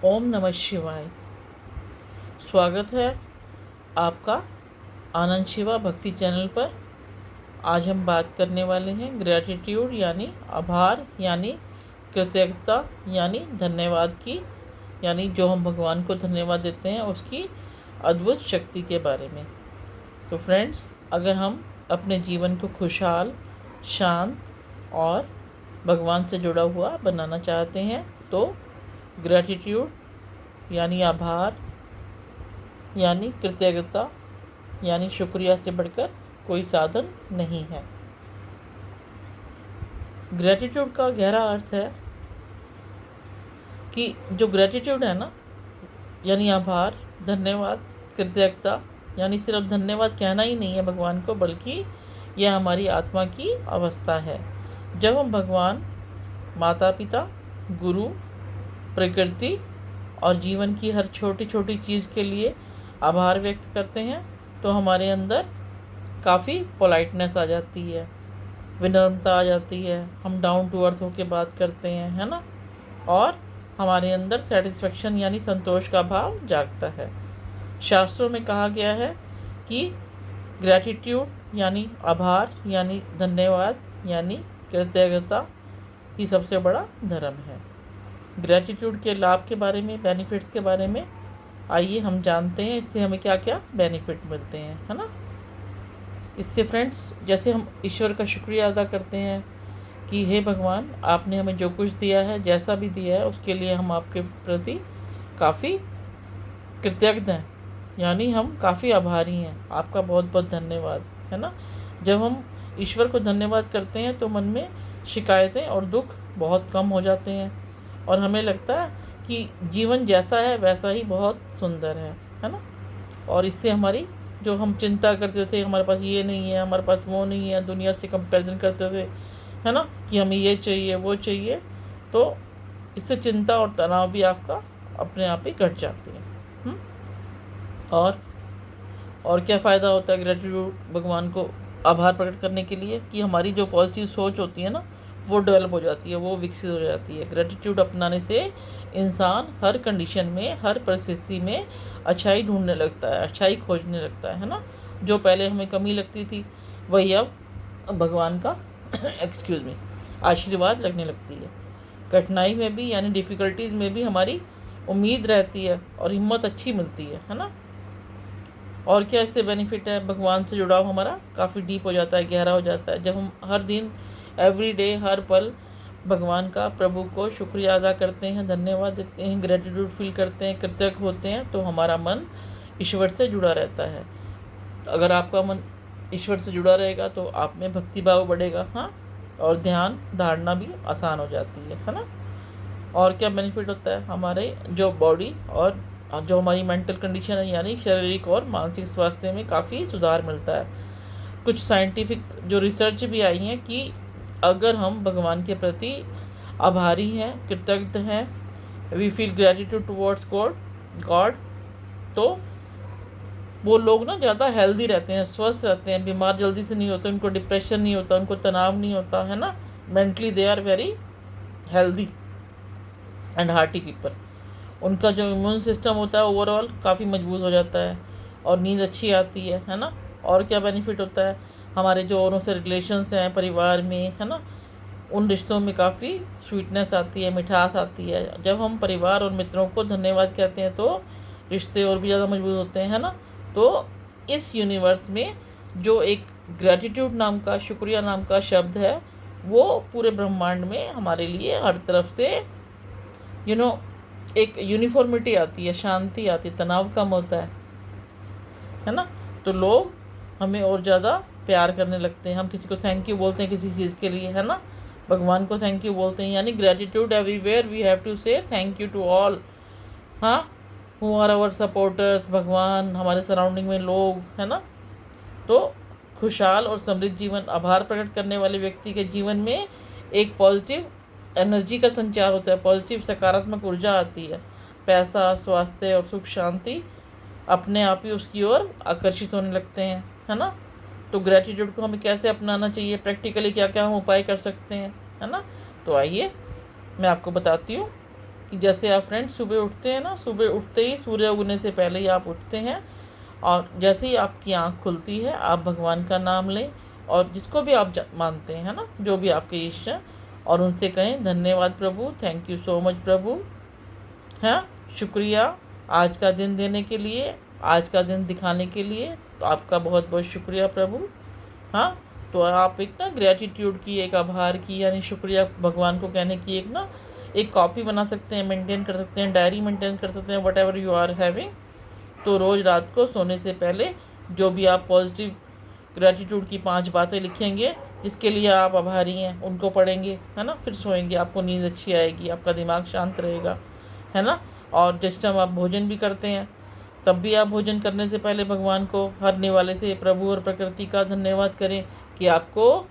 ओम नमः शिवाय। स्वागत है आपका आनंद शिवा भक्ति चैनल पर। आज हम बात करने वाले हैं ग्रैटिट्यूड यानी आभार यानी कृतज्ञता यानी धन्यवाद की, यानी जो हम भगवान को धन्यवाद देते हैं उसकी अद्भुत शक्ति के बारे में। तो फ्रेंड्स, अगर हम अपने जीवन को खुशहाल, शांत और भगवान से जुड़ा हुआ बनाना चाहते हैं तो ग्रैटिट्यूड यानी आभार यानी कृतज्ञता यानी शुक्रिया से बढ़कर कोई साधन नहीं है। ग्रैटिट्यूड का गहरा अर्थ है कि जो ग्रैटिट्यूड है ना, यानी आभार, धन्यवाद, कृतज्ञता, यानी सिर्फ धन्यवाद कहना ही नहीं है भगवान को, बल्कि यह हमारी आत्मा की अवस्था है। जब हम भगवान, माता पिता, गुरु, प्रकृति और जीवन की हर छोटी छोटी चीज़ के लिए आभार व्यक्त करते हैं तो हमारे अंदर काफ़ी पोलाइटनेस आ जाती है, विनम्रता आ जाती है, हम डाउन टू अर्थ होकर बात करते हैं, है ना। और हमारे अंदर सेटिस्फेक्शन यानी संतोष का भाव जागता है। शास्त्रों में कहा गया है कि ग्रैटिट्यूड यानी आभार यानी धन्यवाद यानी कृतज्ञता ही सबसे बड़ा धर्म है। ग्रैटिट्यूड के लाभ के बारे में, बेनिफिट्स के बारे में आइए हम जानते हैं, इससे हमें क्या क्या बेनिफिट मिलते हैं, है ना। इससे फ्रेंड्स, जैसे हम ईश्वर का शुक्रिया अदा करते हैं कि हे भगवान, आपने हमें जो कुछ दिया है, जैसा भी दिया है, उसके लिए हम आपके प्रति काफ़ी कृतज्ञ हैं, यानी हम काफ़ी आभारी हैं, आपका बहुत बहुत धन्यवाद, है ना। जब हम ईश्वर को धन्यवाद करते हैं तो मन में शिकायतें और दुख बहुत कम हो जाते हैं और हमें लगता है कि जीवन जैसा है वैसा ही बहुत सुंदर है ना। और इससे हमारी जो हम चिंता करते थे, हमारे पास ये नहीं है, हमारे पास वो नहीं है, दुनिया से कंपैरिजन करते थे, है ना, कि हमें ये चाहिए वो चाहिए, तो इससे चिंता और तनाव भी आपका अपने आप ही घट जाती है। और क्या फ़ायदा होता है ग्रेटिट्यूड भगवान को आभार प्रकट करने के लिए, कि हमारी जो पॉजिटिव सोच होती है ना, वो डेवलप हो जाती है, वो विकसित हो जाती है। ग्रेटिट्यूड अपनाने से इंसान हर कंडीशन में, हर परिस्थिति में अच्छाई ढूंढने लगता है, अच्छाई खोजने लगता है ना। जो पहले हमें कमी लगती थी वही अब भगवान का एक्सक्यूज़ मी आशीर्वाद लगने लगती है। कठिनाई में भी यानी डिफ़िकल्टीज़ में भी हमारी उम्मीद रहती है और हिम्मत अच्छी मिलती है ना। और क्या इससे बेनिफिट है, भगवान से जुड़ाव हमारा काफ़ी डीप हो जाता है, गहरा हो जाता है। जब हम हर दिन, एवरी डे, हर पल भगवान का, प्रभु को शुक्रिया अदा करते हैं, धन्यवाद देते हैं, ग्रेटिट्यूड फील करते हैं, कृतज्ञ होते हैं, तो हमारा मन ईश्वर से जुड़ा रहता है। अगर आपका मन ईश्वर से जुड़ा रहेगा तो आप में भक्ति भाव बढ़ेगा, हाँ, और ध्यान धारणा भी आसान हो जाती है ना। और क्या बेनिफिट होता है, हमारे जो बॉडी और जो हमारी मेंटल कंडीशन है, यानी शारीरिक और मानसिक स्वास्थ्य में काफ़ी सुधार मिलता है। कुछ साइंटिफिक जो रिसर्च भी आई हैं कि अगर हम भगवान के प्रति आभारी हैं, कृतज्ञ हैं, we feel gratitude towards God, तो वो लोग ना ज़्यादा हेल्दी रहते हैं, स्वस्थ रहते हैं, बीमार जल्दी से नहीं होते, उनको डिप्रेशन नहीं होता, उनको तनाव नहीं होता, है ना। Mentally they are very healthy and hearty people. उनका जो इम्यून सिस्टम होता है ओवरऑल काफ़ी मजबूत हो जाता है और नींद अच्छी आती है ना। और क्या बेनिफिट होता है, हमारे जो औरों से रिलेशंस हैं परिवार में, है ना, उन रिश्तों में काफ़ी स्वीटनेस आती है, मिठास आती है। जब हम परिवार और मित्रों को धन्यवाद कहते हैं तो रिश्ते और भी ज़्यादा मजबूत होते हैं, है ना। तो इस यूनिवर्स में जो एक ग्रैटिट्यूड नाम का, शुक्रिया नाम का शब्द है, वो पूरे ब्रह्मांड में हमारे लिए हर तरफ से एक यूनिफॉर्मिटी आती है, शांति आती है, तनाव कम होता है ना। तो लोग हमें और ज़्यादा प्यार करने लगते हैं, हम किसी को थैंक यू बोलते हैं किसी चीज़ के लिए, है ना, भगवान को थैंक यू बोलते हैं, यानी gratitude everywhere we have to say thank you to all, हाँ, हु आर आवर सपोर्टर्स, भगवान, हमारे सराउंडिंग में लोग, है ना। तो खुशहाल और समृद्ध जीवन, आभार प्रकट करने वाले व्यक्ति के जीवन में एक पॉजिटिव एनर्जी का संचार होता है, पॉजिटिव सकारात्मक ऊर्जा आती है, पैसा, स्वास्थ्य और सुख शांति अपने आप ही उसकी ओर आकर्षित होने लगते हैं, है ना। तो ग्रेटिट्यूड को हमें कैसे अपनाना चाहिए, प्रैक्टिकली क्या क्या हम उपाय कर सकते हैं, है ना। तो आइए मैं आपको बताती हूँ कि जैसे आप फ्रेंड्स सुबह उठते हैं ना, सुबह उठते ही सूर्य उगने से पहले ही आप उठते हैं और जैसे ही आपकी आँख खुलती है आप भगवान का नाम लें और जिसको भी आप मानते हैं ना, जो भी आपके इष्ट हैं, और उनसे कहें धन्यवाद प्रभु, थैंक यू सो मच प्रभु, हाँ शुक्रिया आज का दिन देने के लिए, आज का दिन दिखाने के लिए, तो आपका बहुत बहुत शुक्रिया प्रभु। हाँ, तो आप एक ना ग्रेटिट्यूड की, एक आभार की, यानी शुक्रिया भगवान को कहने की एक कॉपी बना सकते हैं, मेंटेन कर सकते हैं, डायरी मेंटेन कर सकते हैं, whatever you are having. तो रोज़ रात को सोने से पहले जो भी आप पॉजिटिव ग्रेटिट्यूड की 5 बातें लिखेंगे जिसके लिए आप आभारी हैं, उनको पढ़ेंगे, है ना, फिर सोएंगे, आपको नींद अच्छी आएगी, आपका दिमाग शांत रहेगा, है ना। और जिस टाइम आप भोजन भी करते हैं तब भी आप भोजन करने से पहले भगवान को हर निवाले से, प्रभु और प्रकृति का धन्यवाद करें कि आपको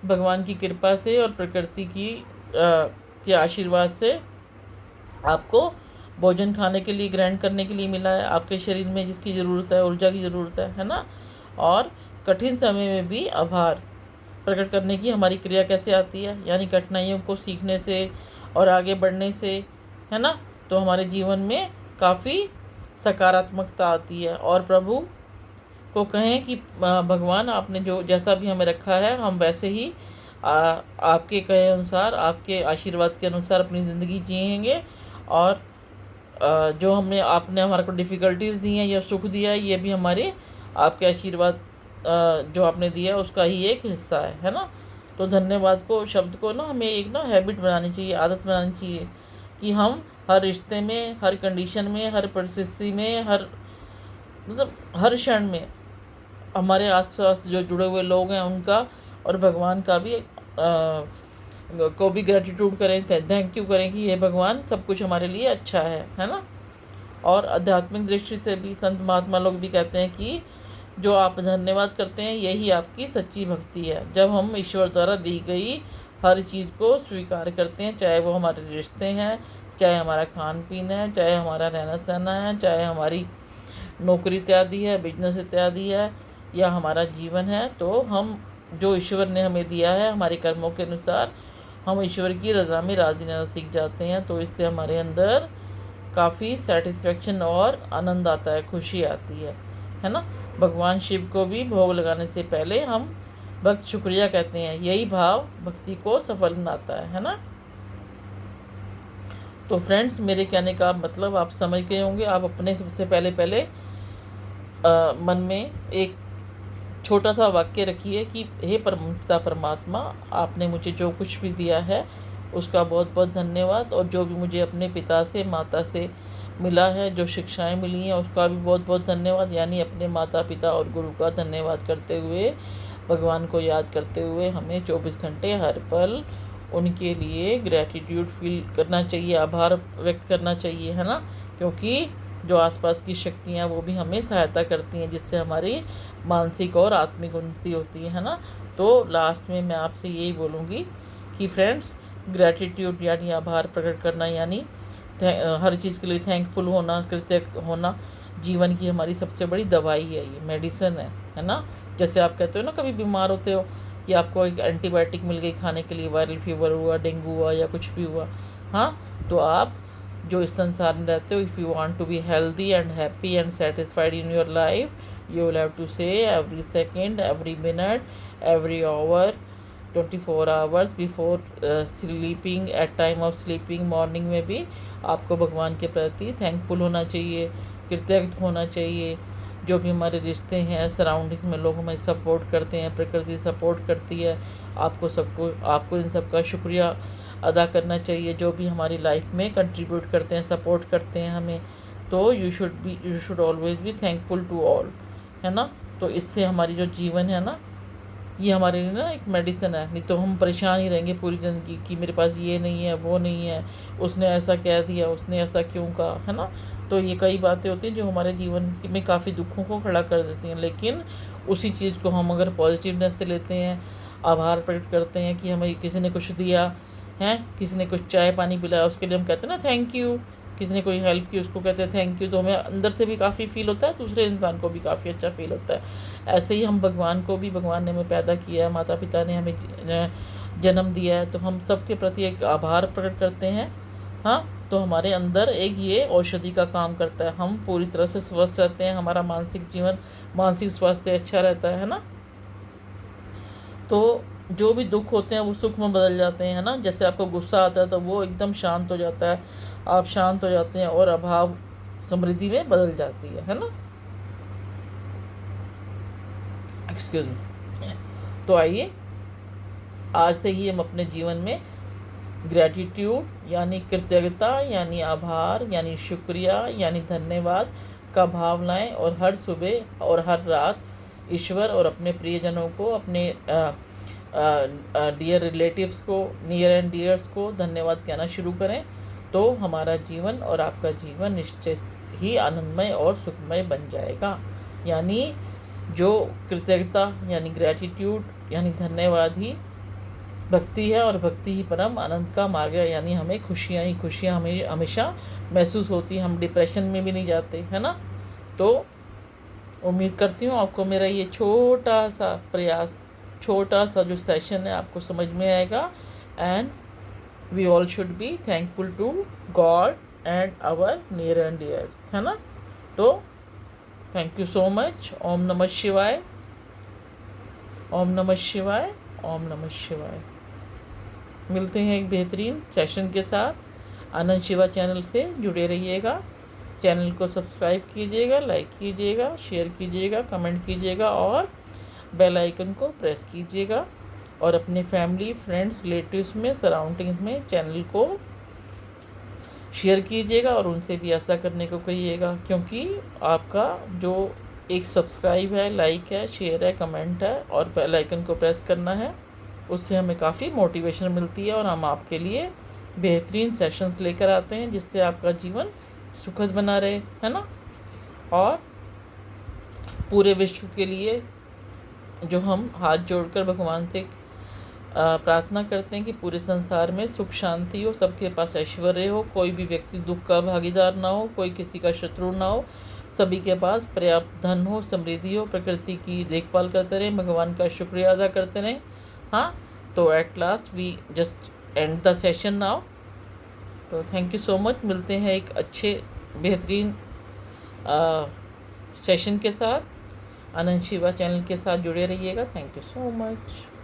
भगवान की कृपा से और प्रकृति के आशीर्वाद से आपको भोजन खाने के लिए, ग्रहण करने के लिए मिला है, आपके शरीर में जिसकी ज़रूरत है, ऊर्जा की ज़रूरत है ना। और कठिन समय में भी आभार प्रकट करने की हमारी क्रिया कैसे आती है, यानी कठिनाइयों को सीखने से और आगे बढ़ने से, है ना। तो हमारे जीवन में काफ़ी सकारात्मकता आती है और प्रभु को कहें कि भगवान आपने जो जैसा भी हमें रखा है हम वैसे ही आपके कहे अनुसार, आपके आशीर्वाद के अनुसार अपनी ज़िंदगी जिएंगे। और जो आपने हमारे को डिफ़िकल्टीज़ दी हैं या सुख दिया है, ये भी हमारे आपके आशीर्वाद जो आपने दिया है उसका ही एक हिस्सा है ना। तो धन्यवाद को शब्द को ना हमें एक ना हैबिट बनानी चाहिए, आदत बनानी चाहिए कि हम हर रिश्ते में, हर कंडीशन में, हर परिस्थिति में, हर क्षण में हमारे आसपास जो जुड़े हुए लोग हैं उनका और भगवान का भी को भी ग्रेटिट्यूड करें, थैंक यू करें कि ये भगवान सब कुछ हमारे लिए अच्छा है ना। और आध्यात्मिक दृष्टि से भी संत महात्मा लोग भी कहते हैं कि जो आप धन्यवाद करते हैं यही आपकी सच्ची भक्ति है। जब हम ईश्वर द्वारा दी गई हर चीज़ को स्वीकार करते हैं, चाहे वो हमारे रिश्ते हैं, चाहे हमारा खान पीन है, चाहे हमारा रहना सहना है, चाहे हमारी नौकरी इत्यादि है, बिजनेस इत्यादि है, या हमारा जीवन है, तो हम जो ईश्वर ने हमें दिया है हमारे कर्मों के अनुसार हम ईश्वर की रज़ा में राज़ी रहना सीख जाते हैं। तो इससे हमारे अंदर काफ़ी सेटिस्फेक्शन और आनंद आता है, खुशी आती है ना। भगवान शिव को भी भोग लगाने से पहले हम भक्त शुक्रिया कहते हैं, यही भाव भक्ति को सफल बनाता है ना। तो फ्रेंड्स, मेरे कहने का मतलब आप समझ गए होंगे। आप अपने सबसे पहले मन में एक छोटा सा वाक्य रखिए कि हे पिता परमात्मा, आपने मुझे जो कुछ भी दिया है उसका बहुत बहुत धन्यवाद, और जो भी मुझे अपने पिता से, माता से मिला है, जो शिक्षाएं मिली हैं उसका भी बहुत बहुत धन्यवाद, यानी अपने माता पिता और गुरु का धन्यवाद करते हुए, भगवान को याद करते हुए हमें 24 घंटे हर पल उनके लिए ग्रैटिट्यूड फील करना चाहिए, आभार व्यक्त करना चाहिए, है ना। क्योंकि जो आसपास की शक्तियाँ वो भी हमें सहायता करती हैं, जिससे हमारी मानसिक और आत्मिक उन्नति होती है ना। तो लास्ट में मैं आपसे यही बोलूँगी कि फ्रेंड्स, ग्रैटिट्यूड यानी आभार प्रकट करना, यानी हर चीज़ के लिए थैंकफुल होना, कृतज्ञ होना जीवन की हमारी सबसे बड़ी दवाई है, ये मेडिसिन है ना। जैसे आप कहते हो ना, कभी बीमार होते हो कि आपको एक एंटीबायोटिक मिल गई खाने के लिए, वायरल फीवर हुआ, डेंगू हुआ या कुछ भी हुआ, हाँ, तो आप जो इस संसार में रहते हो, if you want to be healthy and happy and satisfied in your life, you will have to say every second, every minute, every hour, 24 hours before sleeping, at time of sleeping, morning में भी आपको भगवान के प्रति thankful होना चाहिए, कृतज्ञ होना चाहिए। जो भी हमारे रिश्ते हैं, सराउंडिंग्स में लोग हमें सपोर्ट करते हैं, प्रकृति सपोर्ट करती है, आपको इन सब का शुक्रिया अदा करना चाहिए। जो भी हमारी लाइफ में कंट्रीब्यूट करते हैं, सपोर्ट करते हैं हमें, तो you should always be thankful to all, है ना। तो इससे हमारी जो जीवन है ना, ये हमारे लिए ना एक मेडिसिन है। नहीं तो हम परेशान ही रहेंगे पूरी ज़िंदगी कि मेरे पास ये नहीं है, वो नहीं है, उसने ऐसा कह दिया, उसने ऐसा क्यों कहा, है ना। तो ये कई बातें होती हैं जो हमारे जीवन में काफ़ी दुखों को खड़ा कर देती हैं। लेकिन उसी चीज़ को हम अगर पॉजिटिवनेस से लेते हैं, आभार प्रकट करते हैं कि हमें किसी ने कुछ दिया है, किसी ने कुछ चाय पानी पिलाया, उसके लिए हम कहते हैं ना थैंक यू, किसी ने कोई हेल्प की उसको कहते हैं थैंक यू, तो हमें अंदर से भी काफ़ी फील होता है, दूसरे इंसान को भी काफ़ी अच्छा फील होता है। ऐसे ही हम भगवान को भी, भगवान ने हमें पैदा किया है, माता पिता ने हमें जन्म दिया है, तो हम सबके प्रति एक आभार प्रकट करते हैं, हाँ। तो तो हमारे अंदर एक ये औषधि का काम करता है, हम पूरी तरह से स्वस्थ रहते हैं, हमारा मानसिक स्वास्थ्य अच्छा रहता है ना। तो जो भी दुख होते हैं वो सुख में बदल जाते हैं, है ना। जैसे आपको गुस्सा आता है तो वो एकदम शांत हो जाता है, आप शांत हो जाते हैं और अभाव समृद्धि में बदल जाती है ना। Excuse me. तो आइए आज से ही हम अपने जीवन में ग्रैटिट्यूड यानी कृतज्ञता यानी आभार यानी शुक्रिया यानी धन्यवाद का भाव लाएं, और हर सुबह और हर रात ईश्वर और अपने प्रियजनों को, अपने डियर रिलेटिव्स को, नियर एंड डियर्स को धन्यवाद कहना शुरू करें। तो हमारा जीवन और आपका जीवन निश्चित ही आनंदमय और सुखमय बन जाएगा। यानी जो कृतज्ञता यानी ग्रैटिट्यूड यानी धन्यवाद ही भक्ति है, और भक्ति ही परम आनंद का मार्ग है। यानी हमें खुशियाँ ही खुशियाँ हमें हमेशा महसूस होती हैं, हम डिप्रेशन में भी नहीं जाते, है ना। तो उम्मीद करती हूँ आपको मेरा ये छोटा सा जो सेशन है आपको समझ में आएगा। And we all should be thankful to God and our near and dears, है ना। तो थैंक यू सो मच। ओम नमः शिवाय, ओम नमः शिवाय, ओम नमः शिवाय। मिलते हैं एक बेहतरीन सेशन के साथ। आनंद शिवा चैनल से जुड़े रहिएगा। चैनल को सब्सक्राइब कीजिएगा, लाइक कीजिएगा, शेयर कीजिएगा, कमेंट कीजिएगा और बेल आइकन को प्रेस कीजिएगा। और अपने फैमिली, फ्रेंड्स, रिलेटिव्स में, सराउंडिंग्स में चैनल को शेयर कीजिएगा और उनसे भी ऐसा करने को कहिएगा, क्योंकि आपका जो एक सब्सक्राइब है, लाइक है, शेयर है, कमेंट है और बेल आइकन को प्रेस करना है, उससे हमें काफ़ी मोटिवेशन मिलती है और हम आपके लिए बेहतरीन सेशंस लेकर आते हैं जिससे आपका जीवन सुखद बना रहे, है ना। और पूरे विश्व के लिए जो हम हाथ जोड़कर भगवान से प्रार्थना करते हैं कि पूरे संसार में सुख शांति हो, सबके पास ऐश्वर्य हो, कोई भी व्यक्ति दुख का भागीदार ना हो, कोई किसी का शत्रु ना हो, सभी के पास पर्याप्त धन हो, समृद्धि हो, प्रकृति की देखभाल करते रहें, भगवान का शुक्रिया अदा करते रहें। हाँ, तो at last we just end the session now. तो थैंक यू सो मच। मिलते हैं एक अच्छे बेहतरीन सेशन के साथ। आनंद शिवा चैनल के साथ जुड़े रहिएगा। Thank you so much.